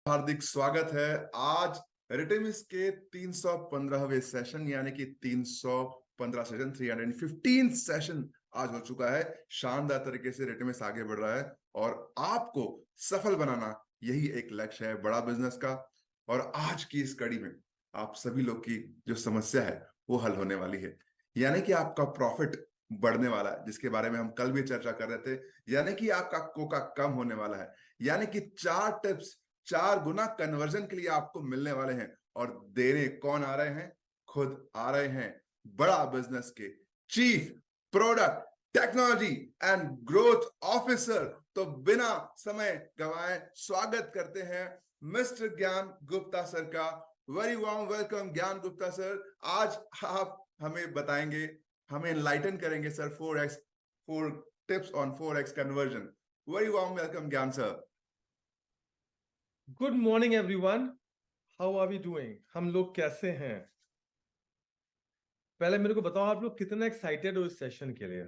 हार्दिक स्वागत है। आज रिटेमिस के 315वें सेशन यानी कि 315 सेशन 315 सेशन आज हो चुका है। शानदार तरीके से रिटेमिस आगे बढ़ रहा है और आपको सफल बनाना यही एक लक्ष्य है बड़ा बिजनेस का। और आज की इस कड़ी में आप सभी लोग की जो समस्या है वो हल होने वाली है, यानी कि आपका प्रॉफिट बढ़ने वाला है, जिसके बारे में हम कल भी चर्चा कर रहे थे। यानी कि आपका कोका कम होने वाला है, यानी कि 4 टिप्स 4 गुना कन्वर्जन के लिए आपको मिलने वाले हैं। और देने कौन आ रहे हैं? खुद आ रहे हैं बड़ा बिजनेस के chief product technology and growth officer. तो बिना समय गवाए स्वागत करते हैं मिस्टर ज्ञान गुप्ता सर का। वेरी वार्म वेलकम ज्ञान गुप्ता सर। आज आप हमें बताएंगे, हमें एनलाइटन करेंगे sir. 4x 4 tips on 4x conversion. Very warm welcome Gyan sir. Good morning everyone, how are we doing? हम लोग कैसे हैं? पहले मेरे को बताओ, आप लोग कितना एक्साइटेड हो इस सेशन के लिए?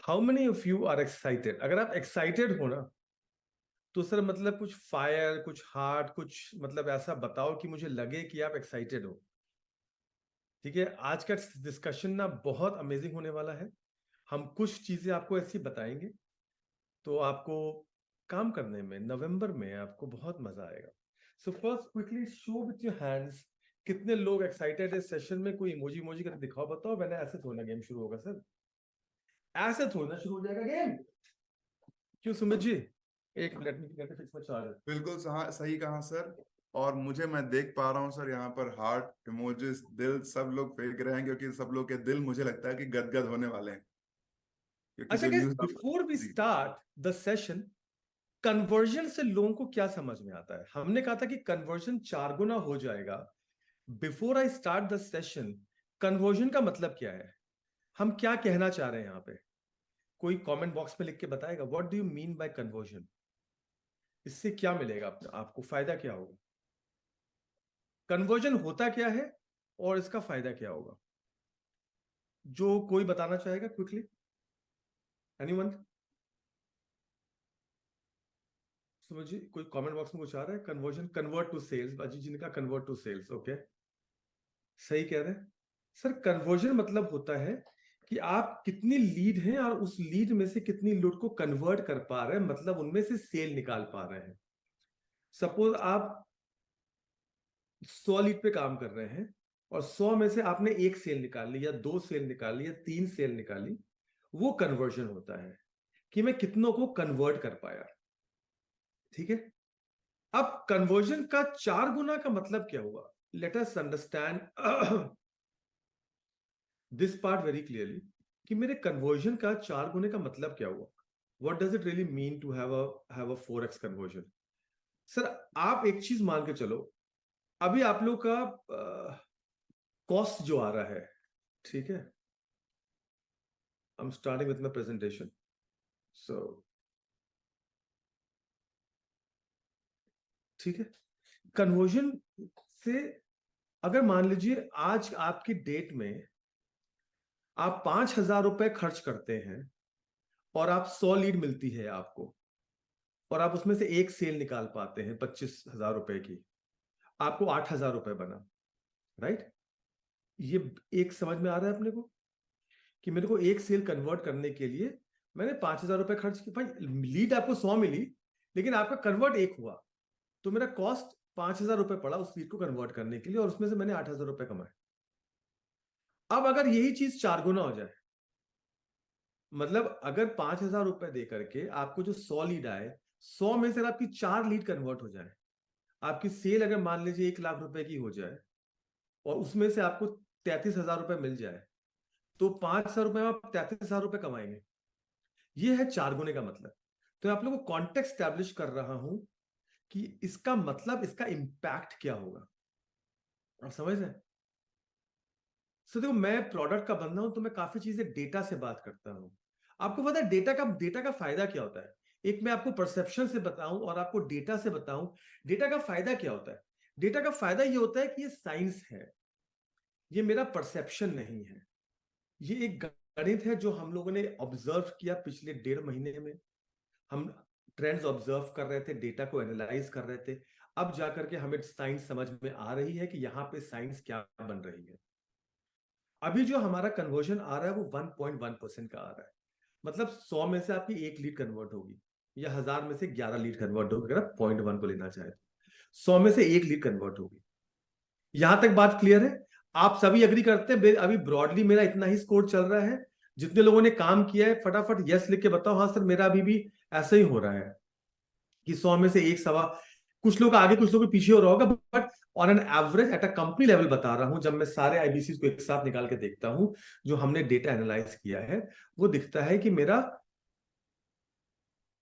How many of you are excited? अगर आप एक्साइटेड हो ना, तो सर मतलब कुछ फायर, कुछ हार्ट, कुछ मतलब ऐसा बताओ कि मुझे लगे कि आप एक्साइटेड हो। ठीक है, आज का डिस्कशन ना बहुत अमेजिंग होने वाला है। हम कुछ चीजें आपको ऐसी बताएंगे तो आपको काम करने में नवंबर में आपको बहुत मजा आएगा। So first quickly show with your hands, कितने लोग एक्साइटेड है इस सेशन में? कोई इमोजी इमोजी करके दिखाओ, बताओ। मैंने ऐसे थोड़ा गेम शुरू होगा सर, ऐसे थोड़ा शुरू हो जाएगा गेम। क्यों सुमित जी? एक मिनट में करके फिक्स में चार्ज। बिल्कुल सही कहा सर। और मैं देख पा रहा हूँ सर, यहाँ पर हार्ट इमोजीज दिल सब लोग फेंक रहे हैं, क्योंकि सब लोग के दिल मुझे लगता है कि गदगद होने वाले हैं, क्योंकि अच्छा जो guys, news before we ji. Start the session, conversion से लोगों को क्या समझ में आता है? हमने कहा था कि कन्वर्जन 4 गुना हो जाएगा। Before I start the session, conversion का मतलब क्या है? हम क्या कहना चाह रहे हैं यहाँ पे? कोई कमेंट बॉक्स में लिख के बताएगा, what do you mean by conversion? इससे क्या मिलेगा आपको फायदा क्या होगा? कन्वर्जन होता क्या है और इसका फायदा क्या होगा? जो कोई बताना चाहेगा क्विकली? एनीवन? समझ जी, कोई कमेंट बॉक्स में कुछ आ रहा है? Conversion, convert to sales, Ajit ji ने कहा कन्वर्ट टू सेल्स। ओके, सही कह रहे हैं सर। कन्वर्जन मतलब होता है कि आप कितनी लीड हैं और उस लीड में से कितनी लीड को कन्वर्ट कर पा रहे हैं, मतलब उनमें से सेल निकाल पा रहे हैं। सपोज आप 100 लीड पे काम कर रहे हैं और 100 में से आपने एक सेल निकाल ली या 2 सेल निकाल ली या 3 सेल निकाली, वो कन्वर्जन होता है कि मैं कितनों को कन्वर्ट कर पाया। ठीक है, अब कन्वर्जन का 4 गुना का मतलब क्या हुआ? Let us understand this part very clearly, कि मेरे कन्वर्जन का 4 गुने का मतलब क्या हुआ। What does it really mean to have a 4x conversion? Sir आप एक चीज मान के चलो, अभी आप लोग का कॉस्ट जो आ रहा है, ठीक है, I am starting with my presentation. So ठीक है, कन्वर्जन से अगर मान लीजिए आज आपकी डेट में आप 5,000 रुपए खर्च करते हैं और आप 100 लीड मिलती है आपको, और आप उसमें से एक सेल निकाल पाते हैं 25,000 रुपए की, आपको 8,000 रुपए बना। राइट? ये एक समझ में आ रहा है अपने को कि मेरे को एक सेल कन्वर्ट करने के लिए मैंने 5,000 रुपए खर्च किए। भाई लीड आपको 100 मिली, लेकिन आपका कन्वर्ट एक हुआ, तो मेरा कॉस्ट 5,000 रुपए पड़ा उस लीड को कन्वर्ट करने के लिए, और उसमें से मैंने 8,000 रुपए कमाए। अब अगर यही चीज 4 गुना हो जाए, मतलब अगर 5,000 रुपए दे करके आपको जो 100 लीड आए, 100 में से आपकी 4 लीड कन्वर्ट हो जाए, आपकी सेल अगर मान लीजिए 1,00,000 रुपए की हो जाए और उसमें से आपको 33,000 रुपए मिल जाए, तो 5,000 रुपए में आप 33,000 रुपए कमाएंगे। ये है 4 गुने का मतलब। तो आप लोगों को कॉन्टेक्स्ट स्टैब्लिश कर रहा हूं कि इसका मतलब, इसका इंपैक्ट क्या होगा। आप समझ रहे हैं? सो देखो, मैं प्रोडक्ट का बंदा हूं तो मैं काफी चीजें डेटा से बात करता हूं। आपको पता है डेटा का फायदा क्या होता है? एक मैं आपको परसेप्शन से बताऊं और आपको डेटा से बताऊं, डेटा का फायदा क्या होता है। डेटा का फायदा ये होता है कि ये साइंस है, ये मेरा परसेप्शन नहीं है। ये एक गणित है जो हम लोगों ने ऑब्जर्व किया पिछले 1.5 महीने में। हम ट्रेंड्स ऑब्जर्व कर रहे थे, डेटा को एनालाइज कर रहे थे। अब जाकर के हमें साइंस समझ में आ रही है कि यहाँ पे साइंस क्या बन रही है। अभी जो हमारा कन्वर्जन आ रहा है वो 1.1% का आ रहा है। मतलब 100 में से आपकी 1 लीड कन्वर्ट होगी, या 1000 में से 11 लीड कन्वर्ट होगी, अगर आप 0.1 को लेना चाहे तो 100 में से 1 लीड कन्वर्ट होगी। यहां तक बात क्लियर है? आप सभी एग्री करते हैं? अभी ब्रॉडली मेरा इतना ही स्कोर चल रहा है। जितने लोगों ने काम किया है फटाफट यस लिख के बताओ। हाँ सर, मेरा अभी भी ऐसा ही हो रहा है कि 100 में से 1 सवा, कुछ लोग आगे कुछ लोग पीछे हो रहा होगा, but on an average at a company level बता रहा हूं, जब मैं सारे आईबीसी को एक साथ निकाल के देखता हूं जो हमने डेटा एनालाइज किया है, वो दिखता है कि मेरा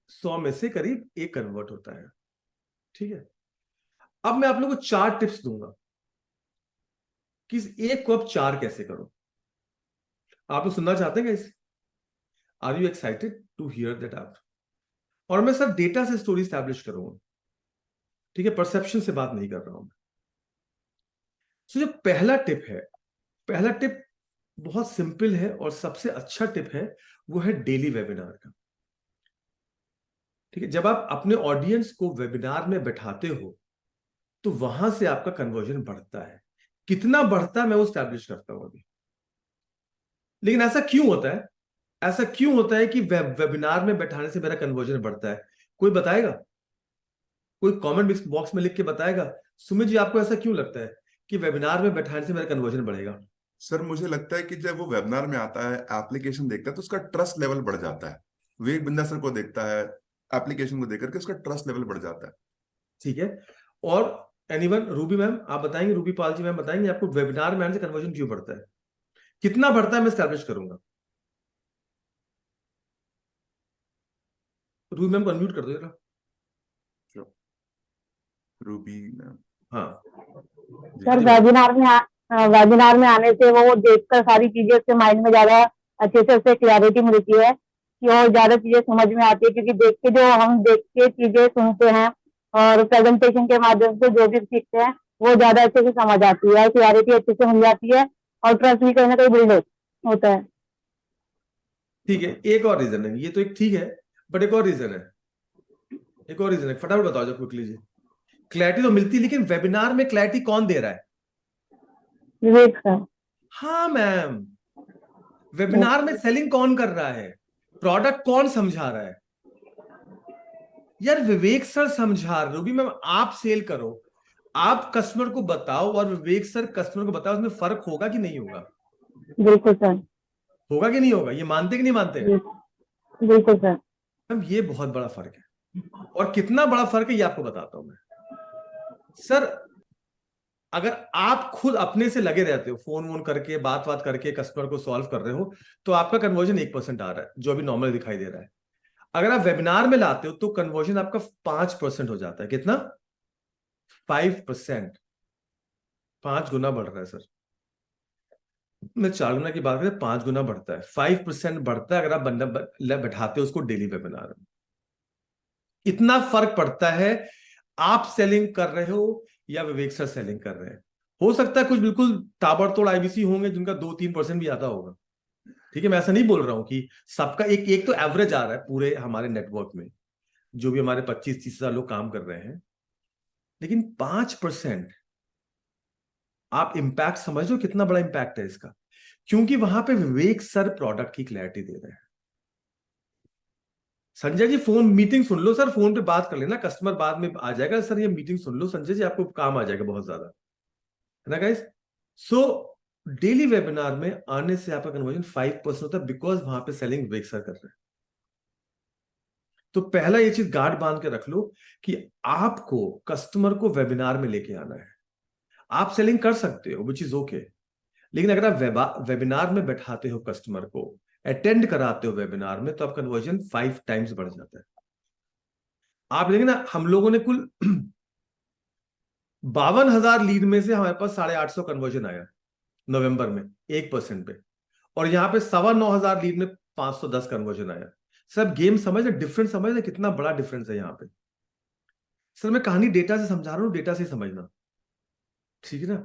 100 में से करीब 1 कन्वर्ट होता है। ठीक है, अब मैं आप लोगों को 4 टिप्स दूंगा कि इस 1 को अब 4 कैसे करो। आप लोग सुनना चाहते हैं इस? Are you excited to hear that out? और मैं सर डेटा से स्टोरी स्टैब्लिश करूंगा, ठीक है, परसेप्शन से बात नहीं कर रहा हूं। तो जो पहला टिप है, पहला टिप बहुत सिंपल है और सबसे अच्छा टिप है, वो है डेली वेबिनार का। ठीक है, जब आप अपने ऑडियंस को वेबिनार में बैठाते हो तो वहां से आपका कन्वर्जन बढ़ता है। कितना बढ़ता है मैं वो स्टैब्लिश करता हूं अभी। लेकिन ऐसा क्यों होता है? ऐसा क्यों होता है कि वेबिनार में बैठाने से मेरा कन्वर्जन बढ़ता है? कोई बताएगा? कोई कमेंट बॉक्स में लिख के बताएगा। सुमित जी, आपको ऐसा क्यों लगता है कि वेबिनार में बैठाने से मेरा कन्वर्जन बढ़ेगा? सर मुझे लगता है कि जब वो वेबिनार में आता है, एप्लीकेशन देखता है, तो उसका ट्रस्ट लेवल बढ़ जाता है। विवेक बिंदा सर को देखता है, एप्लीकेशन को देख करके उसका ट्रस्ट लेवल बढ़ जाता है। ठीक है, और एनीवन, रूबी मैम आप बताएंगे, रूबी पाल जी मैम बताएंगे आपको वेबिनार में आने से कन्वर्जन क्यों बढ़ता है? कितना बढ़ता है मैं स्टैब्लिश करूंगा। रूबी मैम को अनम्यूट कर दो जरा। Ruby ma'am. हाँ जी सर हाँ जी मैम। वेबिनार में आने से वो देखकर सारी चीजें उसके माइंड में ज्यादा अच्छे से उससे क्लैरिटी मिलती है कि वो ज्यादा चीजें समझ में आती है, क्योंकि हम देख के चीजें सुनते हैं और प्रेजेंटेशन के माध्यम से जो भी सीखते हैं वो ज्यादा अच्छे से समझ आती है, क्लैरिटी अच्छे से मिल जाती है और ट्रस्ट भी कहीं ना कहीं बिल्ड होता है। ठीक है, एक और रीजन है, ये तो एक ठीक है, बट एक और रीजन है, एक और रीजन है, फटाफट बताओ जो क्विकली जी। क्लैरिटी तो मिलती है, लेकिन वेबिनार में क्लैरिटी कौन दे रहा है? विवेक सर। हाँ मैम, वेबिनार में सेलिंग कौन कर रहा है? प्रोडक्ट कौन समझा रहा है? यार विवेक सर समझा रहे, रूबी मैम आप सेल करो, आप कस्टमर को बताओ और विवेक सर कस्टमर को बताओ, उसमें फर्क होगा कि नहीं होगा? बिल्कुल सर। होगा कि नहीं होगा? ये मानते कि नहीं मानते हैं? बिल्कुल सर। मैम ये बहुत बड़ा फर्क है, और कितना बड़ा फर्क है ये आपको बताता हूं मैं। सर अगर आप खुद अपने से लगे रहते हो, फोन वोन करके बात बात करके कस्टमर को सॉल्व कर रहे हो, तो आपका कन्वर्जन 1% आ रहा है, जो अभी नॉर्मल दिखाई दे रहा है। अगर आप वेबिनार में लाते हो तो कन्वर्जन आपका 5% हो जाता है। कितना? 5%। 5 गुना बढ़ रहा है सर। मैं 4 गुना की बात करें, 5 गुना बढ़ता है, 5% बढ़ता है अगर आप बंदा बैठाते हो उसको डेली वेबिनार में। इतना फर्क पड़ता है आप सेलिंग कर रहे हो या विवेक सर सेलिंग कर रहे हैं। हो सकता है कुछ बिल्कुल ताबड़तोड़ आईबीसी होंगे जिनका 2-3% भी आता होगा, ठीक है, मैं ऐसा नहीं बोल रहा हूं कि सबका एक एक तो एवरेज आ रहा है पूरे हमारे नेटवर्क में, जो भी हमारे 25-30 हजार लोग काम कर रहे हैं, लेकिन 5% आप इंपैक्ट समझ लो कितना बड़ा इंपैक्ट है इसका, क्योंकि वहां पे विवेक सर प्रोडक्ट की क्लैरिटी दे रहे हैं। संजय जी फोन मीटिंग सुन लो सर, फोन पे बात कर लेना, कस्टमर बाद में आ जाएगा, सर ये मीटिंग सुन लो संजय जी, आपको काम आ जाएगा बहुत ज्यादा, है ना गाइस? सो डेली वेबिनार में आने से आपका कन्वर्जन 5% होता है, बिकॉज वहां पे सेलिंग विवेक सर कर रहे हैं। तो पहला ये चीज गार्ड बांध के रख लो कि आपको कस्टमर को वेबिनार में लेके आना है। आप सेलिंग कर सकते हो विच इज ओके, लेकिन अगर आप वेबिनार में बैठाते हो कस्टमर को, अटेंड कराते हो वेबिनार में, तो आप कन्वर्जन 5 टाइम्स बढ़ जाता है। आप देखें ना, हम लोगों ने कुल 52,000 लीड में से हमारे पास 850 कन्वर्जन आया नवंबर में 1% पे, और यहां पे 9,500 लीड में 510 कन्वर्जन आया। सब गेम समझ रहे, डिफरेंस समझ रहे, कितना बड़ा डिफरेंस है यहाँ पे। सर मैं कहानी डेटा से समझा रहा हूं, डेटा से समझना, ठीक है ना,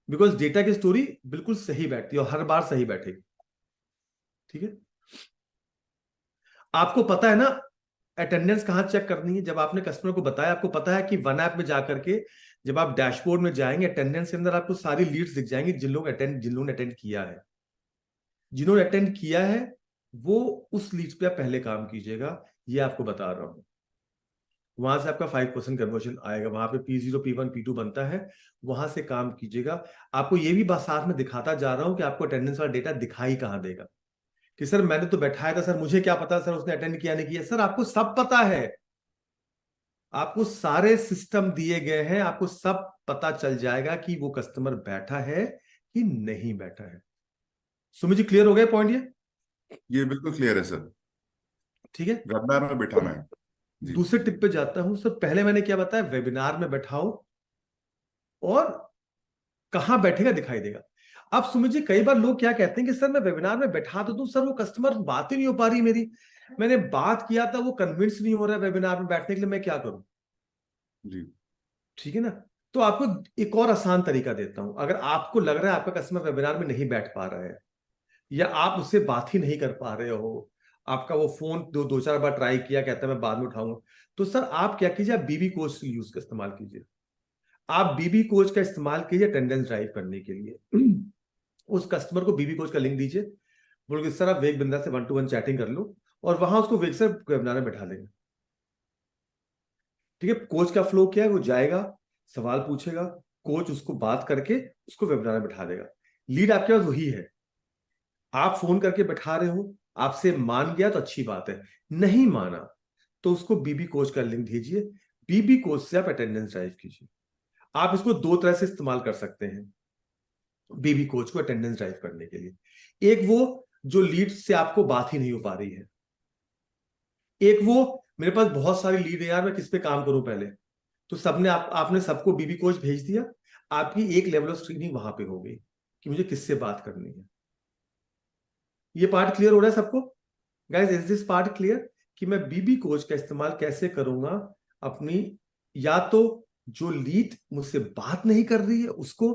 बिकॉज डेटा की स्टोरी बिल्कुल सही बैठती है और हर बार सही बैठेगी, ठीक है। आपको पता है ना, अटेंडेंस कहाँ चेक करनी है? जब आपने कस्टमर को बताया, आपको पता है कि वन ऐप में जाकर के जब आप डैशबोर्ड में जाएंगे, अटेंडेंस के अंदर आपको सारी लीड्स दिख जाएंगी, जिन लोगों ने अटेंड किया है। जिन्होंने अटेंड किया है वो उस लीड्स पे आप पहले काम कीजिएगा, ये आपको बता रहा हूं। वहां से आपका 5% कन्वर्जन आएगा, वहां पे P0 P1 P2 बनता है, वहां से काम कीजिएगा। आपको ये भी बात साथ में दिखाता जा रहा हूं कि आपको अटेंडेंस वाला डेटा दिखाई कहां देगा, कि सर मैंने तो बैठाया था, सर मुझे क्या पता सर उसने अटेंड किया नहीं किया। सर आपको सब पता है, आपको सारे सिस्टम दिए गए हैं, आपको सब पता चल जाएगा कि वो कस्टमर बैठा है कि नहीं बैठा है। सुमित जी क्लियर हो गया पॉइंट ये बिल्कुल क्लियर है सर। ठीक है, वेबिनार में बिठाना है जी। दूसरे टिप पे जाता हूं सर। पहले मैंने क्या बताया, वेबिनार में बैठाओ और कहां बैठेगा दिखाई देगा। अब सुमित जी कई बार लोग क्या कहते हैं कि सर मैं वेबिनार में बैठा तो दूं, सर वो कस्टमर बात ही नहीं हो पा रही मेरी, मैंने बात किया था वो कन्विंस नहीं हो रहा है वेबिनार में बैठने के लिए, मैं क्या करूं? जी ठीक है ना, तो आपको एक और आसान तरीका देता हूं। अगर आपको लग रहा है आपका कस्टमर वेबिनार में नहीं बैठ पा रहा है, या आप उससे बात ही नहीं कर पा रहे हो, आपका वो फोन दो चार बार ट्राई किया, कहता है मैं बाद में उठाऊंगा, तो सर आप क्या कीजिए, आप बीबी कोच यूज का इस्तेमाल कीजिए। आप बीबी कोच का इस्तेमाल कीजिए अटेंडेंस ड्राइव करने के लिए। उस कस्टमर को बीबी कोच का लिंक दीजिए, बोलोगे सर आप वेग बिंदा से 1-to-1 चैटिंग कर लो, और वहां उसको वेग से वेबिनार में बैठा देंगे। ठीक है, कोच का फ्लो क्या है, वो जाएगा, सवाल पूछेगा, कोच उसको बात करके उसको वेबिनार में बैठा देगा। लीड आपके पास वही है, आप फोन करके बैठा रहे हो, आपसे मान गया तो अच्छी बात है, नहीं माना तो उसको बीबी कोच का लिंक भेजिए, बीबी कोच से आप अटेंडेंस ड्राइव कीजिए। आप इसको दो तरह से इस्तेमाल कर सकते हैं बीबी कोच को अटेंडेंस ड्राइव करने के लिए। एक वो जो लीड से आपको बात ही नहीं हो पा रही है, एक वो मेरे पास बहुत सारी लीड है यार, मैं किस पे काम करूं पहले, तो सबने आपने सबको बीबी कोच भेज दिया, आपकी एक लेवल ऑफ स्क्रीनिंग वहां पे हो गई कि मुझे किससे बात करनी है। ये पार्ट क्लियर हो रहा है सबको guys? Is this part clear कि मैं बीबी कोच का इस्तेमाल कैसे करूंगा अपनी, या तो जो लीड मुझसे बात नहीं कर रही है उसको,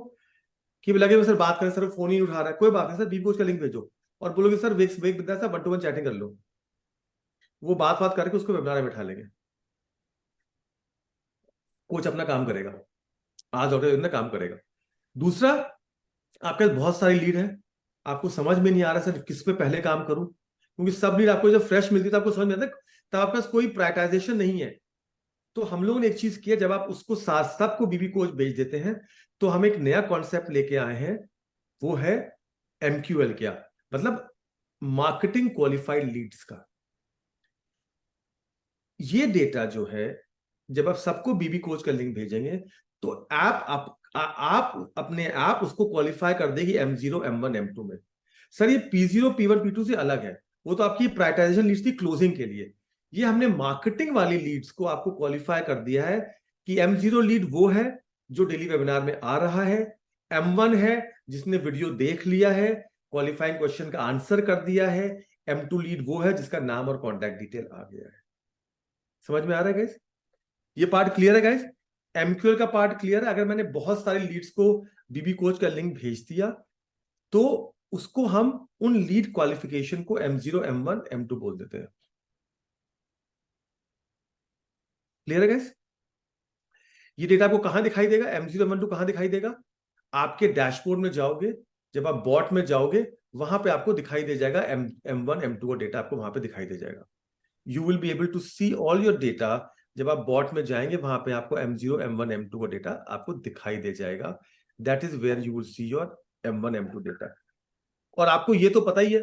कि लगे सर बात करें, सर फोन ही उठा रहा है, कोई बात नहीं सर बीबी कोच का लिंक भेजो, और बोलोगे सर वेग बिंदा से 1-to-1 चैटिंग कर लो, वो बात करके उसको वेबिनार में बैठा लेंगे, कोच अपना काम करेगा, आज ऑर्डर काम करेगा। दूसरा, आपके पास बहुत सारी लीड है, आपको समझ में नहीं आ रहा सर किस पे पहले काम करूं, क्योंकि सब लीड आपको जब फ्रेश मिलती है तो आपको समझ में आता है, तब आपके पास कोई प्रायोरिटाइजेशन नहीं है। तो हम लोगों ने एक चीज किया, जब आप उसको साथ सबको बीबी कोच भेज देते हैं, तो हम एक नया कॉन्सेप्ट लेके आए हैं, वो है MQL। क्या मतलब? मार्केटिंग क्वालिफाइड लीड्स का। ये डेटा जो है, जब आप सबको बीबी कोच का लिंक भेजेंगे तो आप अपने आप उसको क्वालिफाई कर देगी M0 M1 M2 में। सर ये P0 P1 P2 से अलग है, वो तो आपकी प्रायोरिटाइजेशन लीड्स थी क्लोजिंग के लिए। ये हमने मार्केटिंग वाली लीड्स को आपको क्वालिफाई कर दिया है कि M0 लीड वो है जो डेली वेबिनार में आ रहा है, M1 है जिसने वीडियो देख लिया है, क्वालिफाइंग क्वेश्चन का आंसर कर दिया है, M2 लीड वो है जिसका नाम और कॉन्टैक्ट डिटेल आ गया है। समझ में आ रहा है गाइस? ये पार्ट क्लियर है गाइस? MQL का पार्ट क्लियर है? अगर मैंने बहुत सारी लीड्स को बीबी कोच का लिंक भेज दिया तो उसको हम उन लीड क्वालिफिकेशन को M0 M1 M2 बोल देते हैं। क्लियर है गाइस? ये डेटा आपको कहां दिखाई देगा? M0 M1 कहां दिखाई देगा? आपके डैशबोर्ड में जाओगे, जब आप बॉट में जाओगे वहां पे आपको दिखाई दे जाएगा M1 M2 का डेटा आपको वहां पे दिखाई दे जाएगा। You will be able to see all your data. जब आप बॉट में जाएंगे वहां पे आपको M0 M1 M2 का डेटा आपको दिखाई दे जाएगा। That is where you will see your M1 M2 data. और आपको ये तो पता ही है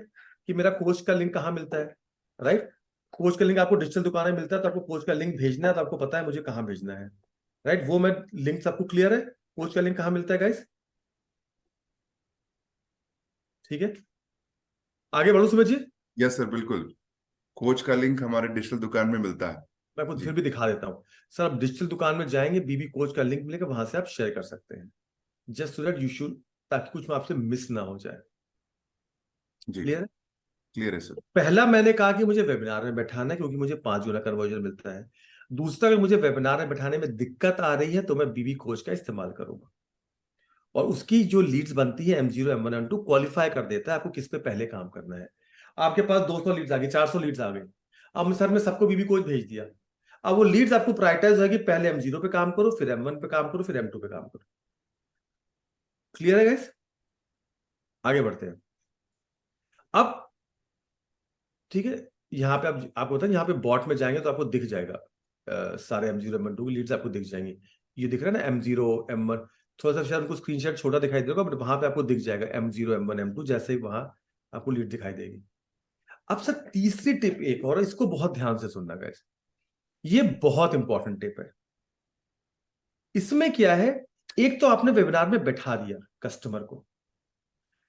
कि मेरा कोच का लिंक कहां मिलता है, राइट? कोच का लिंक आपको डिजिटल दुकान में मिलता है, तो आपको कोच का लिंक भेजना है तो आपको पता है मुझे कहां भेजना है, राइट? वो मैं लिंक सबको क्लियर है, कोच का लिंक कहां मिलता है गाइस? ठीक है, आगे बढ़ो सुमित जी। यस सर, बिल्कुल। कोच का लिंक हमारे डिजिटल दुकान में मिलता है। मैं आपको जी। फिर भी दिखा देता हूं सर। आप डिजिटल दुकान में जाएंगे, बीबी कोच का लिंक मिलेगा, वहां से आप शेयर कर सकते हैं, just so that you should, ताकि कुछ आपसे मिस ना हो जाए। जी क्लियर है? क्लियर है सर। पहला मैंने कहा कि मुझे वेबिनार में बैठाना है क्योंकि मुझे 5 गुना कन्वर्जन मिलता है। दूसरा, अगर मुझे वेबिनार में बैठाने में दिक्कत आ रही है तो मैं बीबी कोच का इस्तेमाल करूंगा, और उसकी जो लीड्स बनती है M0 M1 M2 क्वालिफाई कर देता है आपको किस पे पहले काम करना है। आपके पास 200 लीड्स आ गई, 400 लीड्स आ गई, अब सर मैं सबको बीबी कोच भेज दिया, अब वो लीड्स आपको प्रायोरिटाइज होगी, पहले M0 पे काम करो, फिर M1 पे काम करो, फिर M2 पे काम करो। क्लियर है गाइस? आगे बढ़ते हैं। अब ठीक है, यहाँ पे आप आपको बताएं, यहाँ पे बॉट में जाएंगे तो आपको दिख जाएगा सारे M0 M1 की लीड्स आपको दिख जाएंगी। ये दिख रहा है ना M0 M1, थोड़ा सा शायद उनको स्क्रीनशॉट छोटा दिखाई देगा, बट वहां पे आपको दिख जाएगा M0 M1 M2, जैसे ही वहां आपको लीड दिखाई देगी। अब सर तीसरी टिप एक और, इसको बहुत ध्यान से सुनना गाइस, ये बहुत इंपॉर्टेंट टिप है। इसमें क्या है, एक तो आपने वेबिनार में बैठा दिया कस्टमर को,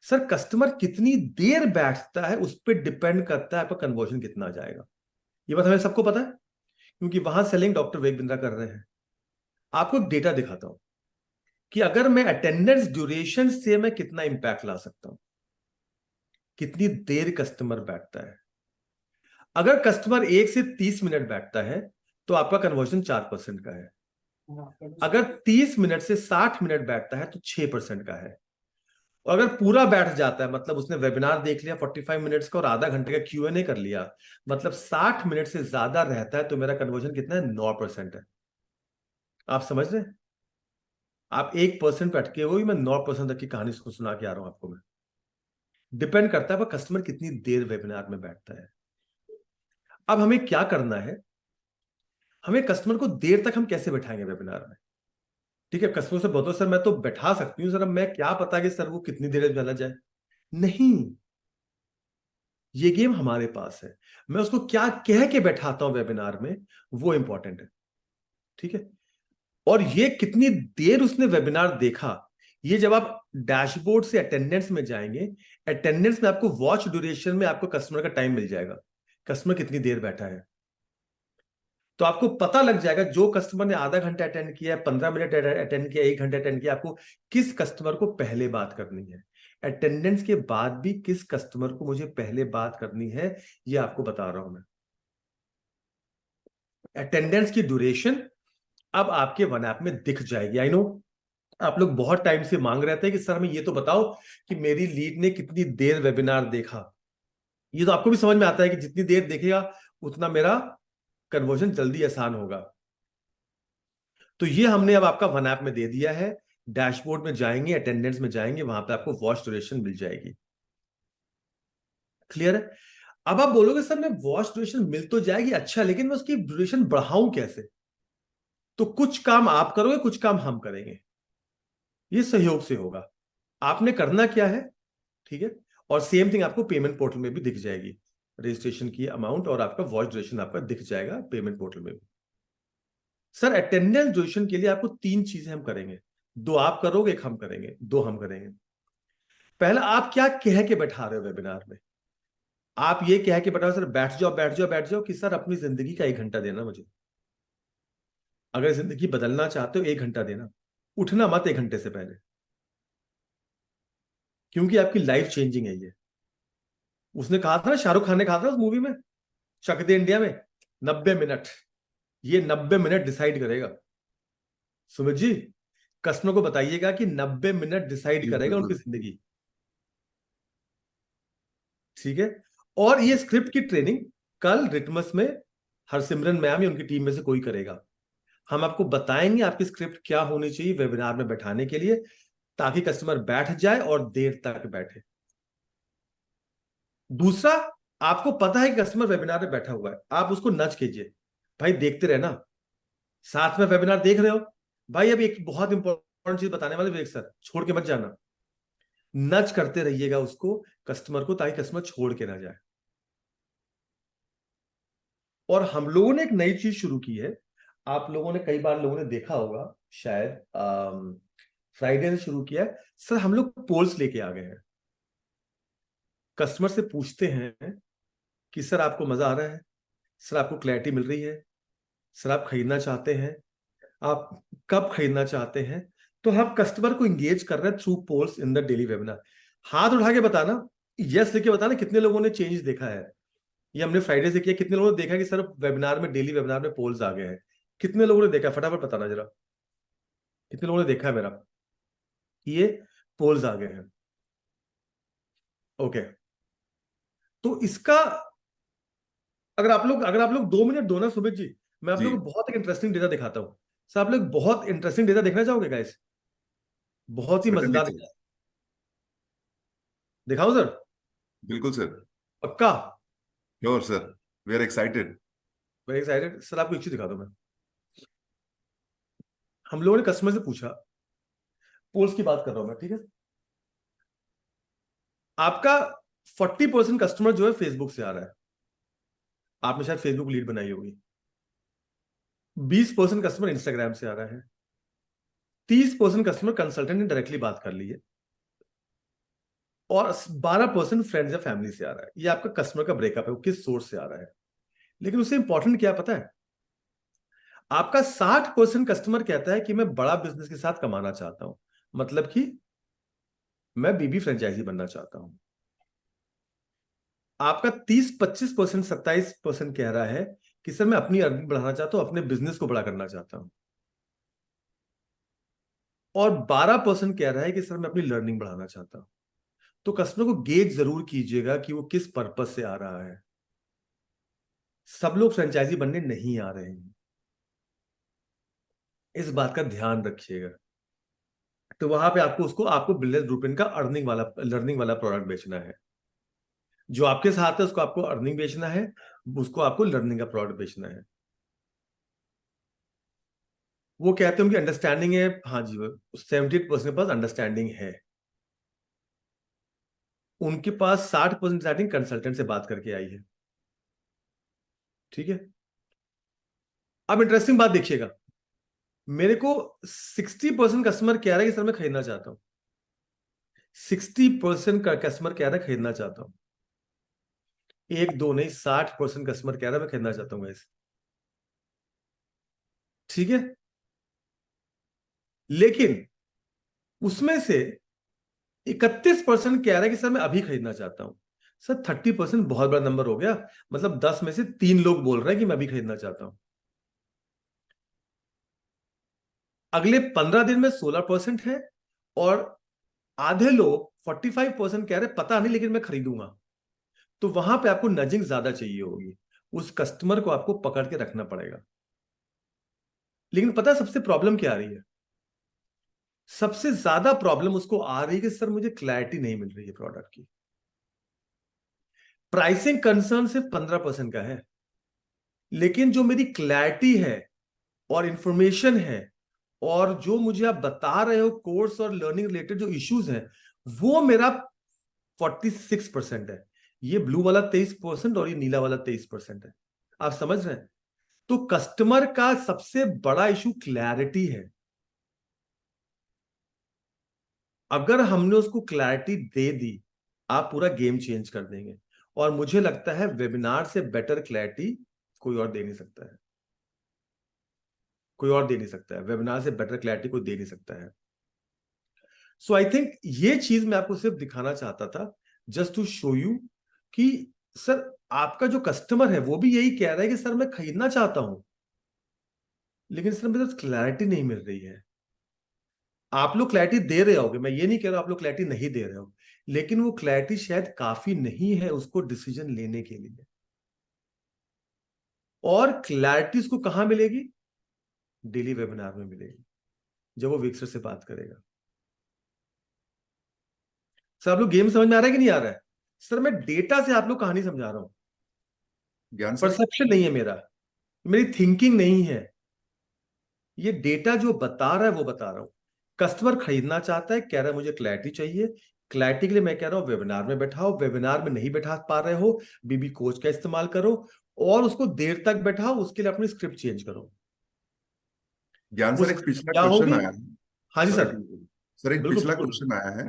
सर कस्टमर कितनी देर बैठता है उस पर डिपेंड करता है आपका कन्वर्जन कितना आ जाएगा। ये बात हमें सबको पता है, क्योंकि वहां सेलिंग डॉक्टर वेग बिंद्रा कर रहे हैं। आपको एक डेटा दिखाता हूं कि अगर मैं अटेंडेंस ड्यूरेशन से मैं कितना इंपैक्ट ला सकता हूं, कितनी देर कस्टमर बैठता है। अगर कस्टमर 1 से 30 मिनट बैठता है तो आपका कन्वर्जन 4% का है। अगर 30 मिनट से 60 मिनट बैठता है तो 6% का है। और अगर पूरा बैठ जाता है, मतलब उसने वेबिनार देख लिया 45 मिनट्स का और आधा घंटे का Q&A कर लिया, मतलब 60 मिनट से ज्यादा रहता है, तो मेरा कन्वर्जन कितना है? 9% है। आप समझ रहे हैं? आप 1% पे अटके हुए, मैं 9% तक की कहानी सुना के आ रहा हूं आपको। मैं डिपेंड करता है वो कस्टमर कितनी देर वेबिनार में बैठता है। अब हमें क्या करना है, हमें कस्टमर को देर तक हम कैसे बैठाएंगे वेबिनार में? ठीक है, कस्टमर से बोलो सर मैं तो बैठा सकती हूँ सर, अब मैं क्या पता कि सर वो कितनी देर में चला जाए। नहीं, ये गेम हमारे पास है। मैं उसको क्या कह के बैठाता हूं वेबिनार में, वो इंपॉर्टेंट है। ठीक है, और ये कितनी देर उसने वेबिनार देखा, ये जब आप डैशबोर्ड से अटेंडेंस में जाएंगे, अटेंडेंस में आपको वॉच ड्यूरेशन में आपको कस्टमर का टाइम मिल जाएगा, कस्टमर कितनी देर बैठा है। तो आपको पता लग जाएगा जो कस्टमर ने आधा घंटा अटेंड किया, 15 मिनट अटेंड किया, 1 घंटा अटेंड किया, आपको किस कस्टमर को पहले बात करनी है, अटेंडेंस के बाद भी किस कस्टमर को मुझे पहले बात करनी है, ये आपको बता रहा हूं मैं। अटेंडेंस की ड्यूरेशन अब आपके वन ऐप में दिख जाएगी। आई नो आप लोग बहुत टाइम से मांग रहे थे कि सर हमें ये तो बताओ कि मेरी लीड ने कितनी देर वेबिनार देखा। ये तो आपको भी समझ में आता है कि जितनी देर देखेगा उतना मेरा कन्वर्जन जल्दी आसान होगा। तो ये हमने अब आपका वन ऐप में दे दिया है। डैशबोर्ड में जाएंगे, अटेंडेंस में जाएंगे, वहां पे आपको वॉच ड्यूरेशन मिल जाएगी। क्लियर है? अब आप बोलोगे सर मैं वॉच ड्यूरेशन मिल तो जाएगी, अच्छा लेकिन मैं उसकी ड्यूरेशन बढ़ाऊं कैसे? तो कुछ काम आप करोगे, कुछ काम हम करेंगे, ये सहयोग से होगा। आपने करना क्या है, ठीक है, और सेम थिंग आपको पेमेंट पोर्टल में भी दिख जाएगी, रजिस्ट्रेशन की अमाउंट और आपका वॉच ड्यूरेशन आपका दिख जाएगा पेमेंट पोर्टल में भी। सर अटेंडेंस ड्यूरेशन के लिए आपको 3 चीजें हम करेंगे, 2 आप करोगे, 1 हम करेंगे, 2 हम करेंगे। पहला, आप क्या कह के बैठा रहे हो वेबिनार में? आप ये कह के बैठा सर बैठ जाओ बैठ जाओ बैठ जाओ, कि सर अपनी जिंदगी का 1 घंटा देना मुझे। अगर जिंदगी बदलना चाहते हो 1 घंटा देना, उठना मत 1 घंटे से पहले, क्योंकि आपकी लाइफ चेंजिंग है ये। उसने कहा था ना, शाहरुख खान ने कहा था उस मूवी में शक दे इंडिया में, 90 मिनट, ये 90 मिनट डिसाइड करेगा। सुमित जी, कस्टमर को बताइएगा कि 90 मिनट डिसाइड करेगा उनकी जिंदगी। ठीक है, और ये स्क्रिप्ट की ट्रेनिंग कल रिटमस में हरसिमरन मैम या उनकी टीम में से कोई करेगा। हम आपको बताएंगे आपकी स्क्रिप्ट क्या होनी चाहिए वेबिनार में बैठाने के लिए, ताकि कस्टमर बैठ जाए और देर तक बैठे। दूसरा, आपको पता है कि कस्टमर वेबिनार में बैठा हुआ है, आप उसको नच कीजिए, भाई देखते रहना, साथ में वेबिनार देख रहे हो भाई, अब एक बहुत इंपॉर्टेंट चीज बताने वाले विवेक सर, छोड़ के मत जाना, नच करते रहिएगा उसको, कस्टमर को, ताकि कस्टमर छोड़ के ना जाए। और हम लोगों ने एक नई चीज शुरू की है, आप लोगों ने कई बार लोगों ने देखा होगा शायद, फ्राइडे से शुरू किया है सर, हम लोग पोल्स लेके आ गए हैं। कस्टमर से पूछते हैं कि सर आपको मजा आ रहा है, सर आपको क्लैरिटी मिल रही है, सर आप खरीदना चाहते हैं, आप कब खरीदना चाहते हैं। तो हम कस्टमर को इंगेज कर रहे हैं through polls in the daily webinar. हाथ उठा के बताना, यस लेके बताना कितने लोगों ने चेंज देखा है। ये हमने फ्राइडे से किया, कितने लोगों ने देखा कि सर वेबिनार में, डेली वेबिनार में पोल्स आ गए हैं, कितने लोगों ने देखा, फटाफट बताना जरा, कितने लोगों ने देखा है मेरा ये पोल्स आ गए हैं। ओके, तो इसका अगर आप लोग 2 मिनट दो ना सुमित जी, मैं आप जी। लोगों को बहुत एक इंटरेस्टिंग डेटा दिखाता हूँ सर। आप लोग बहुत इंटरेस्टिंग डेटा देखना चाहोगे गाइस? बहुत ही Certainly, मजेदार sir. डेटा दिखाऊं सर? बिल्कुल सर। पक्का? Sure sir, we are excited. Very excited sir. आपको एक चीज दिखा दूं मैं। हम लोगों ने कस्टमर से पूछा, पोल्स की बात कर रहा हूं मैं, ठीक है? आपका 40% कस्टमर जो है फेसबुक से आ रहा है, आपने शायद फेसबुक लीड बनाई होगी। 20% कस्टमर इंस्टाग्राम से आ रहा है। 30% कस्टमर कंसल्टेंट ने डायरेक्टली बात कर ली है, और 12% फ्रेंड्स या फैमिली से आ रहा है। ये आपका कस्टमर का ब्रेकअप है, वो किस सोर्स से आ रहा है। लेकिन उससे इंपॉर्टेंट क्या पता है? आपका 60% कस्टमर कहता है कि मैं बड़ा बिजनेस के साथ कमाना चाहता हूं, मतलब कि मैं बीबी फ्रेंचाइजी बनना चाहता हूं। आपका 30-25%, 27% कह रहा है कि सर मैं अपनी अर्निंग बढ़ाना चाहता हूं, अपने बिजनेस को बड़ा करना चाहता हूं। और 12% कह रहा है कि सर मैं अपनी लर्निंग बढ़ाना चाहता हूं। तो कस्टमर को गेज जरूर कीजिएगा कि वो किस पर्पस से आ रहा है। सब लोग फ्रेंचाइजी बनने नहीं आ रहे हैं, इस बात का ध्यान रखिएगा। तो वहां पे आपको बिजनेस ब्लूप्रिंट का अर्निंग वाला, लर्निंग वाला प्रोडक्ट बेचना है। जो आपके साथ है उसको आपको अर्निंग बेचना है, उसको आपको लर्निंग का प्रोडक्ट बेचना है। वो कहते हैं उनकी अंडरस्टैंडिंग है, हाँ जी, 78% के पास अंडरस्टैंडिंग है। उनके पास 60% स्टार्टिंग कंसल्टेंट से बात करके आई है, ठीक है? अब इंटरेस्टिंग बात देखिएगा, मेरे को 60% कस्टमर कह रहा है कि सर मैं खरीदना चाहता हूं। 60% का कस्टमर कह रहा है खरीदना चाहता हूं। एक दो नहीं, 60% कस्टमर कह रहा है मैं खरीदना चाहता हूं गाइस, ठीक है? लेकिन उसमें से 31% कह रहा है कि सर मैं अभी खरीदना चाहता हूं। सर 30% बहुत बड़ा नंबर हो गया, मतलब 10 में से 3 लोग बोल रहे हैं कि मैं अभी खरीदना चाहता हूं। अगले 15 दिन में 16% है, और आधे लोग 45% कह रहे पता नहीं लेकिन मैं खरीदूंगा। तो वहां पे आपको नजिंग ज्यादा चाहिए होगी, उस कस्टमर को आपको पकड़ के रखना पड़ेगा। लेकिन पता है सबसे प्रॉब्लम क्या आ रही है? सबसे ज्यादा प्रॉब्लम उसको आ रही है कि सर मुझे क्लैरिटी नहीं मिल रही है प्रोडक्ट की। प्राइसिंग कंसर्न सिर्फ 15% का है, लेकिन जो मेरी क्लैरिटी है और इंफॉर्मेशन है, और जो मुझे आप बता रहे हो कोर्स और लर्निंग रिलेटेड जो इश्यूज हैं, वो मेरा 46% है। ये ब्लू वाला 23% और ये नीला वाला 23% है। आप समझ रहे हैं? तो कस्टमर का सबसे बड़ा इशू क्लैरिटी है। अगर हमने उसको क्लैरिटी दे दी, आप पूरा गेम चेंज कर देंगे। और मुझे लगता है वेबिनार से बेटर क्लैरिटी कोई और दे नहीं सकता है। कोई और दे नहीं सकता है, वेबिनार से बेटर क्लैरिटी कोई दे नहीं सकता है। सो आई थिंक ये चीज मैं आपको सिर्फ दिखाना चाहता था, जस्ट टू शो यू कि सर आपका जो कस्टमर है वो भी यही कह रहा है कि सर मैं खरीदना चाहता हूं, लेकिन सर मेरे पास क्लैरिटी नहीं मिल रही है। आप लोग क्लैरिटी दे रहे होगे, मैं ये नहीं कह रहा आप लोग क्लैरिटी नहीं दे रहे हो, लेकिन वो क्लैरिटी शायद काफी नहीं है उसको डिसीजन लेने के लिए। और क्लैरिटी उसको कहां मिलेगी? डेली वेबिनार में मिलेगी, जब वो विक्सर से बात करेगा। सर आप लोग गेम समझ में आ रहा है कि नहीं आ रहा है? सर मैं डेटा से आप लोग कहानी समझा रहा हूं। ज्ञान सर। परसेप्शन नहीं है मेरा, मेरी थिंकिंग नहीं है, ये डेटा जो बता रहा है वो बता रहा हूं। कस्टमर खरीदना चाहता है, कह रहा है मुझे क्लैरिटी चाहिए। क्लैरिटी के लिए मैं कह रहा हूं वेबिनार में बैठाओ, वेबिनार में नहीं बैठा पा रहे हो, बीबी कोच का इस्तेमाल करो, और उसको देर तक बैठाओ, उसके लिए अपनी स्क्रिप्ट चेंज करो। ज्ञान वो सर, एक स्क्रिप्ट पिछला क्या क्वेश्चन होगी? आया है। हाँ जी सॉरी सर। टू सर, एक बिल्कुल पिछला बिल्कुल। क्वेश्चन आया है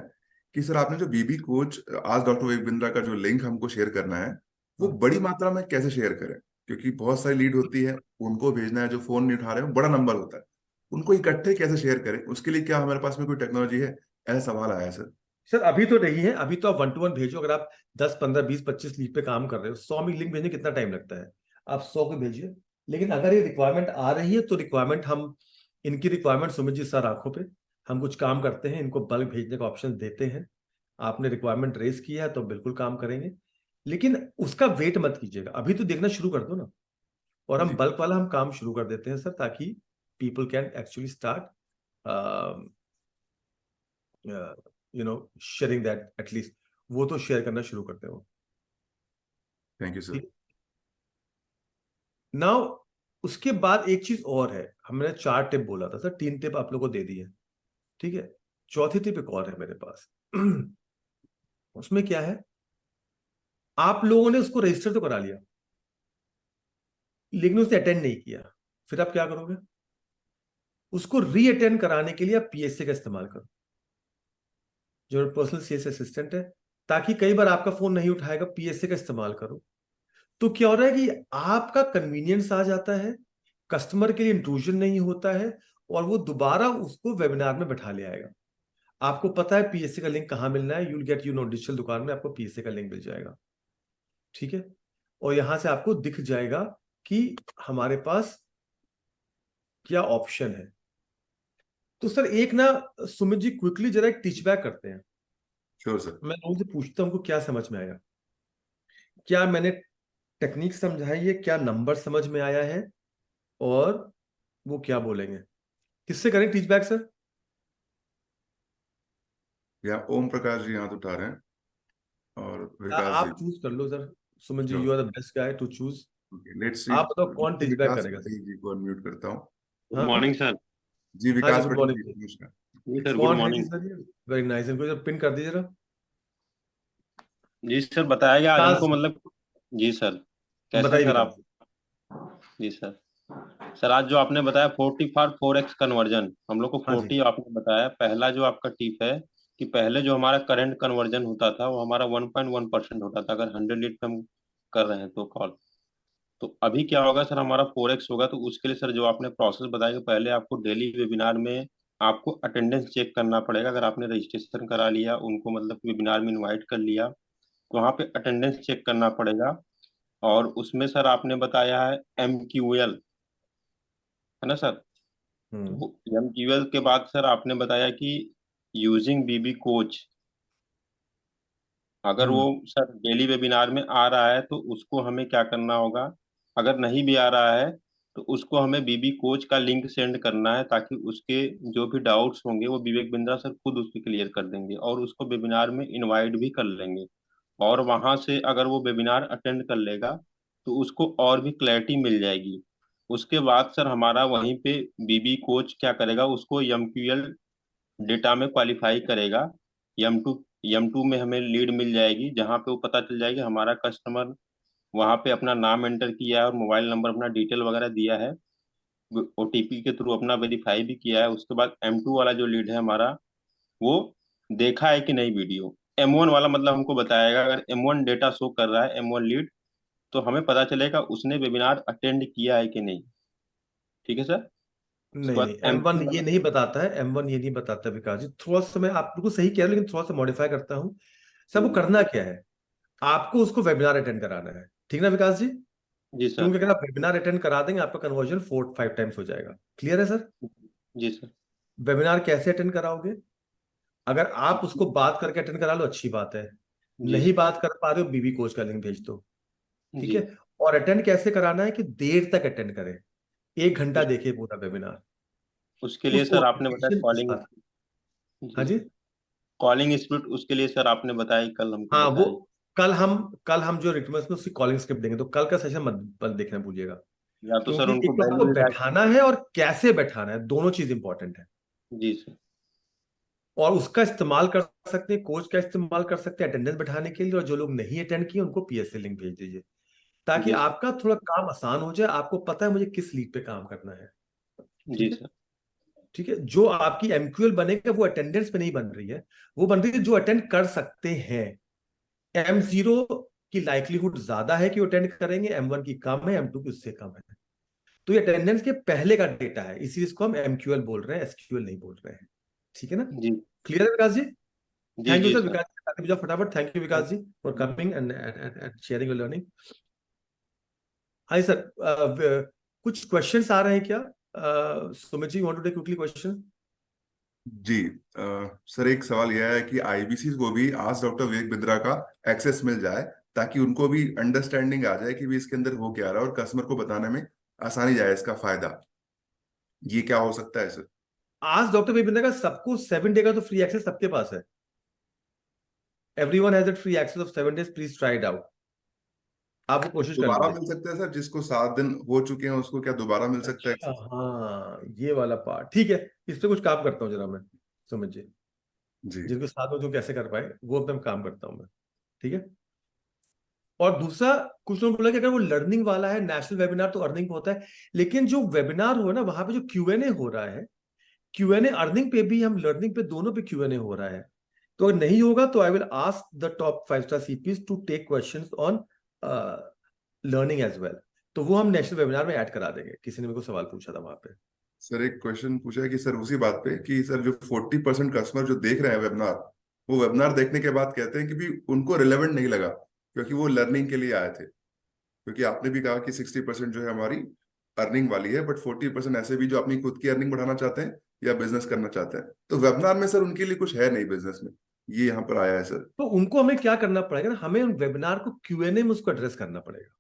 कि सर आपने जो बीबी कोच आज डॉक्टर विवेक बिंद्रा का जो लिंक हमको शेयर करना है, वो हाँ। बड़ी मात्रा में कैसे शेयर करें? क्योंकि बहुत सारी लीड होती है, उनको भेजना है, जो फोन नहीं उठा रहे हैं, बड़ा नंबर होता है, उनको इकट्ठे कैसे शेयर करें? उसके लिए क्या हमारे पास में कोई टेक्नोलॉजी है? ऐसा सवाल आया है सर। सर अभी तो नहीं है, अभी तो आप 1-to-1 भेजो। अगर आप 10, 15, 20, 25 लीड पे काम कर रहे हो, 100 में लिंक भेजने कितना टाइम लगता है? आप 100 को भेजिए। लेकिन अगर ये रिक्वायरमेंट आ रही है तो रिक्वायरमेंट हम, इनकी रिक्वायरमेंट सुमित जी सर आंखों पे, हम कुछ काम करते हैं, इनको बल्क भेजने का ऑप्शन देते हैं। आपने रिक्वायरमेंट रेज किया है तो बिल्कुल काम करेंगे। लेकिन उसका वेट मत कीजिएगा, अभी तो देखना शुरू कर दो ना, और हम जी। बल्क वाला हम काम शुरू कर देते हैं सर, ताकि people can actually start sharing that, at least वो तो शेयर करना शुरू करते हो। Thank you sir. नाउ उसके बाद एक चीज और है, हमने 4 टिप बोला था सर, 3 टिप आप लोगों को दे दी है, ठीक है। चौथी टिप एक और है मेरे पास। उसमें क्या है, आप लोगों ने उसको रजिस्टर तो करा लिया, लेकिन उसे अटेंड नहीं किया, फिर आप क्या करोगे? उसको री अटेंड कराने के लिए आप पीएसए का इस्तेमाल करो, जो पर्सनल सेल्स असिस्टेंट है, ताकि कई बार आपका फोन नहीं उठाएगा, पीएसए का इस्तेमाल करो। तो क्या हो रहा है कि आपका कन्वीनियंस आ जाता है, कस्टमर के लिए इंट्रूजन नहीं होता है, और वो दोबारा उसको वेबिनार में बैठा ले आएगा। आपको पता है पीएसए का लिंक कहां मिलना है, यूल गेट डिजिटल दुकान में आपको पीएसए का लिंक मिल जाएगा, ठीक है। और यहां से आपको दिख जाएगा कि हमारे पास क्या ऑप्शन है। तो सर एक ना, सुमित जी क्विकली जरा एक टीच बैक करते हैं। Sure sir. मैं लोगों से पूछता हूं उनको क्या समझ में आया, क्या मैंने टेक्निक समझाई है, क्या नंबर समझ में आया है, और वो क्या बोलेंगे। किससे करें टीच बैक सर? या ओम प्रकाश जी हाथ उठा रहे हैं, और विकास जी। आप चूज कर लो sir, Sumit ji, you are the best guy to choose. Let's see. आप बताओ कौन टीच बैक विकास करेगा सर? पाटिल जी को अनम्यूट करता हूँ। गुड हाँ मॉर्निंग सर। जी हाँ जी, विकास गुड पाटिल मॉर्निंग। जी, नमस्कार। जी सर, गुड कौन है जी मॉर्निंग। सर? ये वेरी नाइस, इनको जरा पिन कर दीजिए जरा। जी सर, बताया गया आज विकास हमको, जी, मतलब। जी सर। कैसे हैं बताइए सर विकास आप? जी। जी सर। सर आज जो आपने बताया 40 फॉर 4x कन्वर्जन, हम लोग को हाँ जी 40 आपने बताया। पहला जो आपका टिप है कि पहले जो हमारा करंट कन्वर्जन होता था वो हमारा 1.1% होता था, अगर 100 लीड पे हम कर रहे हैं तो कॉल। तो अभी क्या होगा सर, हमारा 4x होगा। तो उसके लिए सर जो आपने प्रोसेस बताया कि पहले आपको डेली वेबिनार में आपको अटेंडेंस चेक करना पड़ेगा। अगर आपने रजिस्ट्रेशन करा लिया, उनको मतलब वेबिनार में इनवाइट कर लिया, तो वहाँ पे अटेंडेंस चेक करना पड़ेगा। और उसमें सर आपने बताया है MQL, है ना सर? हम्म तो MQL के बाद सर आपने बताया कि यूजिंग बीबी कोच, अगर वो हम्म सर डेली वेबिनार में आ रहा है तो उसको हमें क्या करना होगा? अगर नहीं भी आ रहा है तो उसको हमें बीबी कोच का लिंक सेंड करना है, ताकि उसके जो भी डाउट्स होंगे वो विवेक बिंद्रा सर खुद उसके क्लियर कर देंगे, और उसको वेबिनार में इनवाइट भी कर लेंगे। और वहां से अगर वो वेबिनार अटेंड कर लेगा तो उसको और भी क्लैरिटी मिल जाएगी। उसके बाद सर हमारा वहीं पे बीबी कोच क्या करेगा, उसको MQL डेटा में क्वालिफाई करेगा। M2 M2 में हमें लीड मिल जाएगी, जहाँ पे वो पता चल जाएगी हमारा कस्टमर वहाँ पे अपना नाम एंटर किया है और मोबाइल नंबर अपना डिटेल वगैरह दिया है, OTP के थ्रू अपना वेरीफाई भी किया है। उसके बाद M2 वाला जो लीड है हमारा, वो देखा है कि नहीं वीडियो। M1 वाला मतलब हमको बताएगा, अगर M1 डेटा शो कर रहा है, M1 लीड, तो हमें पता चलेगा उसने वेबिनार अटेंड किया है कि नहीं। ठीक है सर। उसके नहीं बाद नहीं, M1 M2 ये वाला। नहीं बताता है, M1 ये नहीं बताता विकास जी। थोड़ा सा मैं आप बिल्कुल सही कह रहे हो, लेकिन थोड़ा सा मॉडिफाई करता हूँ। सर वो करना क्या है, आपको उसको वेबिनार अटेंड कराना है, ठीक ना विकास जी? जी सर। क्योंकि अगर आप वेबिनार अटेंड करा देंगे, आपका कन्वर्जन 4-5 टाइम्स हो जाएगा। क्लियर है सर? जी सर। वेबिनार कैसे अटेंड कराओगे? अगर आप उसको बात करके अटेंड करा लो, अच्छी बात है। जी नहीं सर। बात कर पा रहे हो, बीबी कोच का लिंक भेज दो, ठीक जी। है। और अटेंड कैसे कराना है कि देर तक अटेंड करें, 1 घंटा उस, देखे पूरा वेबिनार, उसके लिए उस सर आपने बताया ओरिएंटेशन के कॉलिंग। साथ। हाँ जी जी। सर। कॉलिंग स्क्रिप्ट उसके लिए सर आपने बताया, कल हमको हाँ वो बताई। कल हम जो रिक्वेस्ट में उसकी कॉलिंग स्क्रिप्ट देंगे, तो कल का सेशन मत देखना भूलिएगा। या तो सर क्योंकि उनको एक तो आपको वैल्यू ऐड। बैठाना है और कैसे बैठाना है, दोनों चीज इंपॉर्टेंट है। जी सर। और उसका इस्तेमाल कर सकते हैं, कोच का इस्तेमाल कर सकते हैं अटेंडेंस बैठाने के लिए, और जो लोग नहीं अटेंड किए उनको पीएसए लिंक भेज दीजिए, ताकि जी सर। आपका थोड़ा काम आसान हो जाए। आपको पता है मुझे किस लीड पे काम करना है, जी ठीक है। सर। ठीक है, जो आपकी एमक्यूएल बनेगा वो अटेंडेंस पे नहीं बन रही है, वो बन रही है जो अटेंड कर सकते हैं। M0 की लाइक्लीहुड ज्यादा है कि वो अटेंड करेंगे, M1 की कम है, M2 की उससे कम है। तो ये अटेंडेंस के पहले का डेटा है, इसी इसको हम एमक्यूएल बोल रहे हैं, एसक्यूएल नहीं बोल रहे हैं, ठीक है ना? जी। क्लियर है विकास जी? जी। थैंक यू जी सर। सर। विकास जी आगे जाओ फटाफट। Thank you Vikas ji for coming and sharing your learning. Hi sir, कुछ क्वेश्चंस आ रहे हैं क्या? Sumit ji, want to take quickly question? जी सर, एक सवाल यह है कि आईबीसी को भी आज डॉक्टर विवेक बिंद्रा का एक्सेस मिल जाए, ताकि उनको भी अंडरस्टैंडिंग आ जाए कि भी इसके अंदर हो क्या रहा है और कस्टमर को बताने में आसानी जाए इसका फायदा। ये क्या हो सकता है सर? आज डॉक्टर विपिन का सबको 7 डे का तो फ्री एक्सेस सबके पास है। Everyone has that free access of 7 days, please try it out. आप कोशिश कर दोबारा लीजिए। मिल सकता है सर? जिसको 7 दिन हो चुके हैं उसको क्या दोबारा मिल सकता है अच्छा, सर? हाँ, ये वाला पार्ट ठीक है। इस पे कुछ काम करता हूँ जरा मैं, समझिए। जी जिनको साथ में जो कैसे कर पाए वो पे काम करता हूँ मैं, ठीक है। और दूसरा, कुछ लोगों को बोला कि अगर वो लर्निंग वाला है, नेशनल वेबिनार तो अर्निंग होता है, लेकिन जो वेबिनार हो ना वहां पे जो क्यूएनए हो रहा है, क्यूएनए अर्निंग पे भी, हम लर्निंग पे दोनों पे क्यूएनए हो रहा है। तो अगर नहीं होगा तो I will ask the top 5 star CPs to take questions on learning as well. तो वो हम नेशनल वेबिनार में ऐड करा देंगे। किसी ने मेरे को सवाल पूछा था वहां पे। सर, एक क्वेश्चन पूछा है कि सर उसी बात पे कि सर जो 40% कस्टमर जो देख रहे हैं वेबिनार, वो वेबिनार देखने के बाद कहते हैं कि भी उनको रिलेवेंट नहीं लगा क्योंकि वो लर्निंग के लिए आए थे। क्योंकि आपने भी कहा कि 60% जो है हमारी अर्निंग वाली है, बट 40% ऐसे भी जो अपनी खुद की अर्निंग बढ़ाना चाहते हैं या बिजनेस करना चाहते हैं। तो वेबिनार में सर उनके लिए कुछ है नहीं बिजनेस में, ये यहाँ पर आया है सर। तो उनको हमें क्या करना पड़ेगा ना, हमें उन वेबिनार को क्यूएनए में उसको एड्रेस करना पड़ेगा।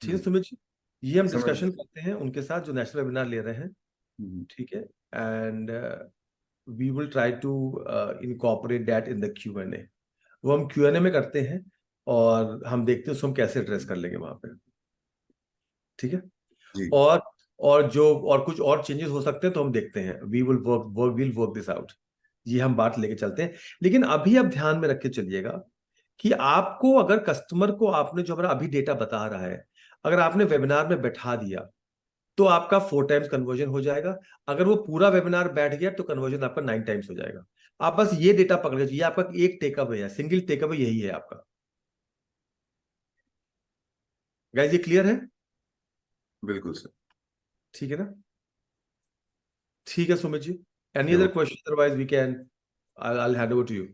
ठीक है सुमित जी, ये हम समझ। डिस्कशन करते हैं उनके साथ जो नेशनल वेबिनार ले रहे हैं, ठीक है। And we will try to incorporate that in the QnA. वो हम क्यूएनए में करते हैं और हम देखते हैं उसको हम कैसे एड्रेस कर लेंगे वहां पे, ठीक है। जी और जो और कुछ और चेंजेस हो सकते हैं तो हम देखते हैं। We will work this out. ये हम बात लेके चलते हैं। लेकिन अभी आप ध्यान में रख के चलिएगा कि आपको, अगर कस्टमर को आपने जो हमारा अभी डेटा बता रहा है, अगर आपने वेबिनार में बैठा दिया तो आपका 4 टाइम्स कन्वर्जन हो जाएगा। अगर वो पूरा वेबिनार बैठ गया तो कन्वर्जन आपका 9 टाइम्स हो जाएगा। आप बस ये डेटा पकड़ लीजिए, आपका एक टेकअवे है, सिंगल टेकअवे यही है आपका। गाइस ये क्लियर है? बिल्कुल सर। ठीक है ना? ठीक है सुमित जी, एनी जो other question? Otherwise we can, I hand over to you.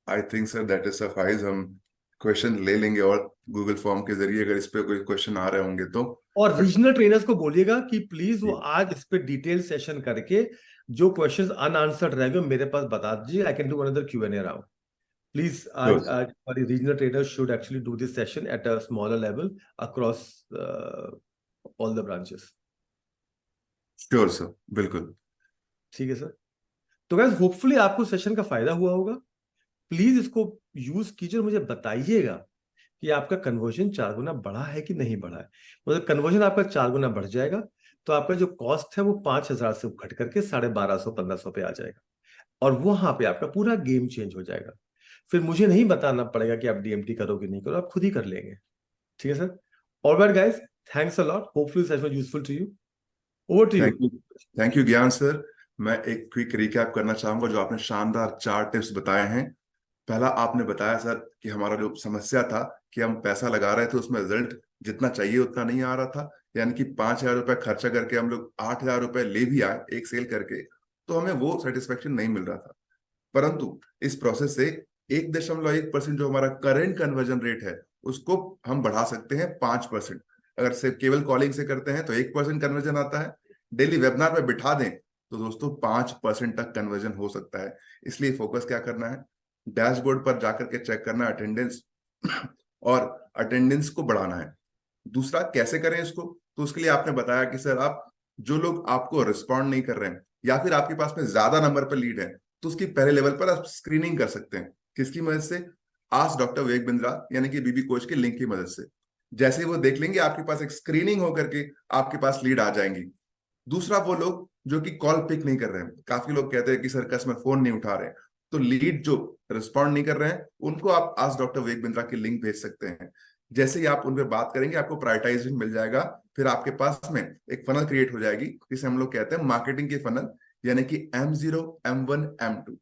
I think sir that is suffice. हम क्वेश्चन ले लेंगे और गूगल फॉर्म के जरिए अगर इस पे कोई क्वेश्चन आ रहे होंगे तो। और बट रीजनल ट्रेनर्स को बोलिएगा कि प्लीज वो आज इस पे डिटेल सेशन करके जो क्वेश्चंस अनआंसर्ड रहेंगे मेरे पास बता दीजिए। I can do another Q&A round. Please आज आज हमारी regional trainers should actually do this session at a smaller level across all the branches. Sure sir, बिल्कुल। ठीक है सर। तो गाइस होपफुली आपको सेशन का फायदा हुआ होगा। प्लीज इसको यूज कीजिए और मुझे बताइएगा कि आपका कन्वर्जन 4 गुना बढ़ा है कि नहीं बढ़ा है। मतलब कन्वर्जन आपका 4 गुना बढ़ जाएगा तो आपका जो कॉस्ट है वो 5,000 से घट करके 1250-1500 पे आ जाएगा। और वहां पे आपका पूरा गेम चेंज हो जाएगा। फिर मुझे नहीं बताना पड़ेगा कि आप डीएमटी करो कि नहीं करो, आप खुद ही कर लेंगे। ठीक है sir. Alright guys, thanks a lot. Hopefully session was useful to you. Over to you. Thank you Gyan sir. मैं एक क्विक रिकैप करना चाहूंगा जो आपने शानदार 4 टिप्स बताए हैं। पहला आपने बताया सर कि हमारा जो समस्या था कि हम पैसा लगा रहे थे उसमें रिजल्ट जितना चाहिए उतना नहीं आ रहा था। यानी कि 5,000 रुपए खर्चा करके हम लोग 8,000 रुपए ले भी आए एक सेल करके, तो हमें वो सेटिस्फेक्शन नहीं मिल रहा था। परंतु इस प्रोसेस से 1.1% जो हमारा करेंट कन्वर्जन रेट है उसको हम बढ़ा सकते हैं 5%। अगर से केवल कॉलिंग से करते हैं तो 1% कन्वर्जन आता है। डेली वेबिनार में बिठा दें तो दोस्तों 5% तक कन्वर्जन हो सकता है। इसलिए फोकस क्या करना है, डैशबोर्ड पर जाकर के चेक करना अटेंडेंस और अटेंडेंस को बढ़ाना है। दूसरा कैसे करें इसको, तो उसके लिए आपने बताया कि सर आप जो लोग आपको रिस्पॉन्ड नहीं कर रहे हैं या फिर आपके पास में ज्यादा नंबर पर लीड है तो उसकी पहले लेवल पर आप स्क्रीनिंग कर सकते हैं। किसकी मदद से? आस्क डॉक्टर विवेक बिंद्रा यानी कि बीबी कोच के लिंक की मदद से। जैसे ही वो देख लेंगे आपके पास एक स्क्रीनिंग होकर के आपके पास लीड आ जाएंगी। दूसरा, वो लोग जो कि कॉल पिक नहीं कर रहे हैं, काफी लोग कहते हैं कि सर कस्टमर फोन नहीं उठा रहे हैं, तो लीड जो रिस्पॉन्ड नहीं कर रहे हैं उनको आप आस्क डॉक्टर विवेक बिंद्रा की लिंक भेज सकते हैं। जैसे ही आप उन पर बात करेंगे आपको प्रायोरिटाइजेशन मिल जाएगा। फिर आपके पास में एक फनल क्रिएट हो जाएगी जिसे हम लोग कहते हैं मार्केटिंग की फनल, यानी कि M0, M1, M2।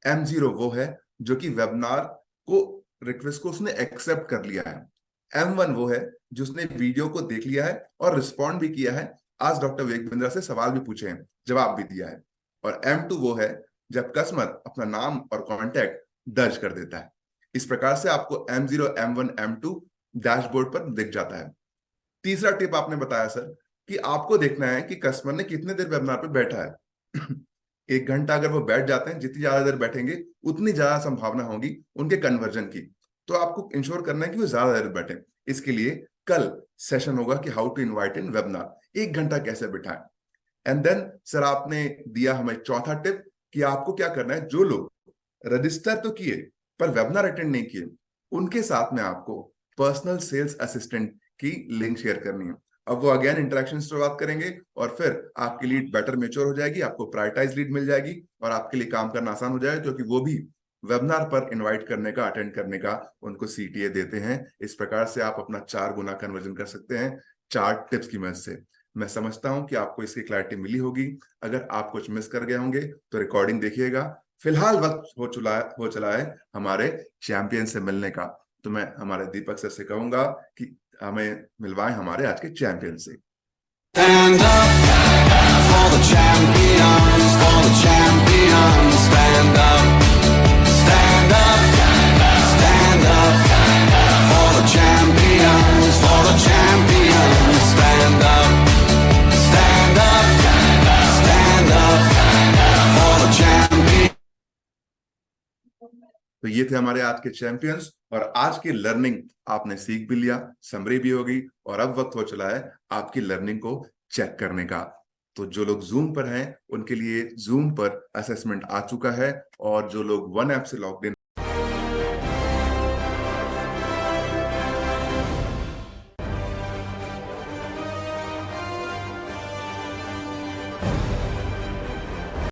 M0 वो है जो कि वेबिनार को रिक्वेस्ट को उसने एक्सेप्ट कर लिया है। M1 वो है जिसने वीडियो को देख लिया है और रिस्पॉन्ड भी किया है, आज डॉक्टर विवेक बिंद्रा से सवाल भी पूछे हैं, जवाब भी दिया है। और M2 वो है जब कस्टमर अपना नाम और कॉन्टैक्ट दर्ज कर देता है। इस प्रकार से आपको M0, M1, M2 डैशबोर्ड पर दिख जाता है। तीसरा टिप आपने बताया सर कि आपको देखना है कि कस्टमर ने कितने देर वेबिनार पर बैठा है। 1 घंटा अगर वो बैठ जाते हैं, जितनी ज्यादा देर बैठेंगे उतनी ज्यादा संभावना होगी उनके कन्वर्जन की। तो आपको इंश्योर करना है कि वो ज्यादा देर बैठे। इसके लिए कल सेशन होगा कि how to invite in webinar, 1 घंटा कैसे बिठाएं। एंड देन सर आपने दिया हमें चौथा टिप कि आपको क्या करना है, जो लोग रजिस्टर तो किए पर वेबिनार अटेंड नहीं किए, उनके साथ में आपको पर्सनल सेल्स असिस्टेंट की लिंक शेयर करनी है। अब वो अगेन इंटरेक्शन से बात करेंगे और फिर आपकी लीड बेटर मेच्योर हो जाएगी, आपको प्रायोरिटाइज लीड मिल जाएगी और आपके लिए काम करना आसान हो जाएगा, क्योंकि वो भी वेबिनार पर इनवाइट करने का, अटेंड करने का उनको CTA देते हैं। इस प्रकार से आप अपना 4 गुना कन्वर्जन कर सकते हैं 4 टिप्स की मदद से। मैं समझता हूं कि आपको इसकी क्लैरिटी मिली होगी। अगर आप कुछ मिस कर गए होंगे तो रिकॉर्डिंग देखिएगा। फिलहाल वक्त हो चला है हमारे चैंपियन से मिलने का। तो मैं हमारे दीपक सर से कहूंगा कि हमें मिलवाएं हमारे आज के चैंपियन से। Stand up for the champions, for the champions. Stand up, stand up, stand up for the champions, for the champions. Stand up, stand up, stand up for the champions. तो ये थे हमारे आज के चैंपियंस और आज की लर्निंग आपने सीख भी लिया, समरी भी होगी और अब वक्त हो चला है आपकी लर्निंग को चेक करने का। तो जो लोग जूम पर हैं उनके लिए जूम पर असेसमेंट आ चुका है और जो लोग वन ऐप से लॉग्ड इन